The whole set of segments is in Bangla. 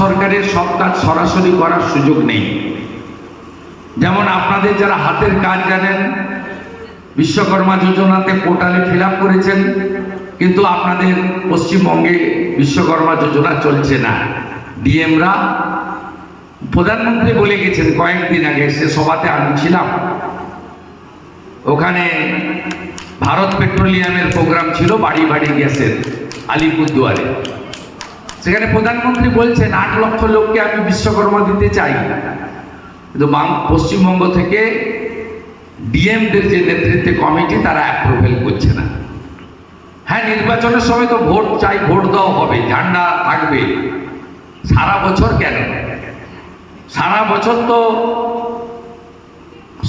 সরকারের সব কাজ সরাসরি করার সুযোগ নেই। যেমন আপনাদের যারা হাতের কাজ জানেন, বিশ্বকর্মা যোজনাতে পোর্টালে ফিল আপ করেছেন, কিন্তু আপনাদের পশ্চিমবঙ্গে বিশ্বকর্মা যোজনা চলছে না। ডিএমরা, প্রধানমন্ত্রী বলে গেছেন কয়েকদিন আগে, সে সভাতে আমি ছিলাম, ওখানে ভারত পেট্রোলিয়ামের প্রোগ্রাম ছিল বাড়ি বাড়ি গ্যাসের আলিপুরদুয়ারে। সেখানে প্রধানমন্ত্রী বলছেন 8 লক্ষ লোককে আমি বিশ্বকর্মা দিতে চাই, কিন্তু পশ্চিমবঙ্গ থেকে ডিএমদের যে নেতৃত্বে কমিটি তারা অ্যাপ্রুভেল করছে না। হ্যাঁ, নির্বাচনের সময় তো ভোট চাই, ভোট দেওয়া হবে, ঝান্ডা থাকবে, সারা বছর কেন? সারা বছর তো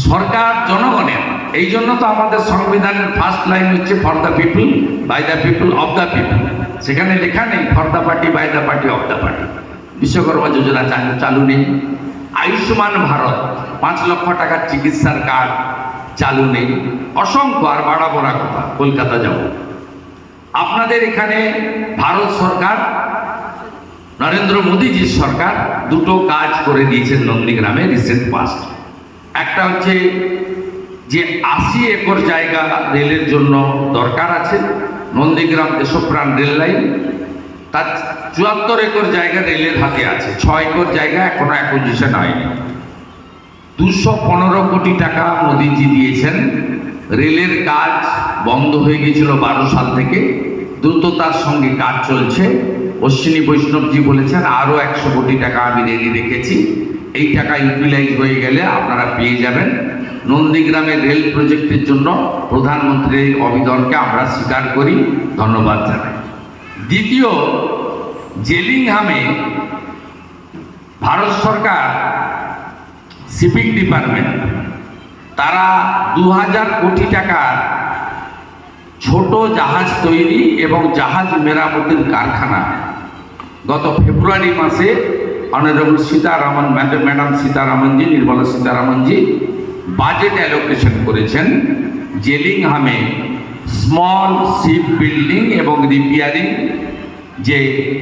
সরকার জনগণের। এই জন্য তো আমাদের সংবিধানের ফার্স্ট লাইন হচ্ছে for the people, by the people, of the people. সেখানে লেখা নেই for the party, by the party, of the party. Vishwakarma Yojana চালু নেই। আয়ুষ্মান ভারত 5 লক্ষ টাকার চিকিৎসার কার্ড চালু নেই। অসংখ্য, আর বাড়াবো না কথা, কলকাতা যাব। আপনাদের এখানে ভারত সরকার, নরেন্দ্র মোদীজির সরকার দুটো কাজ করে দিয়েছেন নন্দীগ্রামে রিসেন্ট পাস্ট। একটা হচ্ছে যে 80 একর জায়গা রেলের জন্য দরকার আছে, নন্দীগ্রাম দেশপ্রাণ রেল লাইন, তার 74 একর জায়গা রেলের হাতে আছে, 6 একর জায়গা এখনো অ্যাকুইজিশন হয়নি। 215 কোটি টাকা মোদীজি দিয়েছেন। রেলের কাজ বন্ধ হয়ে গিয়েছিল 12 সাল থেকে, দ্রুততার সঙ্গে কাজ চলছে। অশ্বিনী বৈষ্ণবজি বলেছেন আরও 100 কোটি টাকা আমি রেডি রেখেছি, এই টাকা ইউটিলাইজ হয়ে গেলে আপনারা পেয়ে যাবেন। নন্দীগ্রামের রেল প্রজেক্টের জন্য প্রধানমন্ত্রীর আবেদনকে আমরা স্বীকার করি, ধন্যবাদ জানাই। দ্বিতীয়, জেলিংহামে ভারত সরকার শিপিং ডিপার্টমেন্ট তারা 2000 কোটি টাকার ছোট জাহাজ তৈরি এবং জাহাজ মেরামতির কারখানা গত ফেব্রুয়ারি মাসে অনারেবল সীতারামন ম্যাডাম সীতারামনজি, নির্মলা সীতারামনজি বাজেট অ্যালোকেশন করেছেন জেলিংহামে স্মল শিপ বিল্ডিং এবং রিপেয়ারিং যে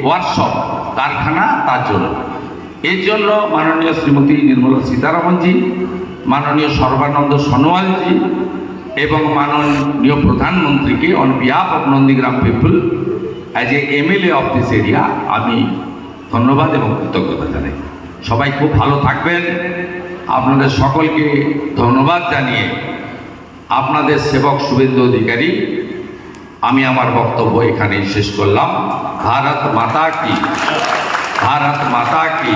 ওয়ার্কশপ কারখানা তার জন্য। এর জন্য মাননীয় শ্রীমতী নির্মলা সীতারামনজি, মাননীয় সর্বানন্দ সোনোয়ালজি এবং মাননীয় প্রধানমন্ত্রীকে on behalf of Nandigram people as a MLA of this area আমি ধন্যবাদ এবং কৃতজ্ঞতা জানাই। সবাই খুব ভালো থাকবেন। আপনাদের সকলকে ধন্যবাদ জানিয়ে আপনাদের সেবক শুভেন্দু অধিকারী আমি আমার বক্তব্য এখানেই শেষ করলাম। ভারত মাতা কি, ভারত মাতা কি।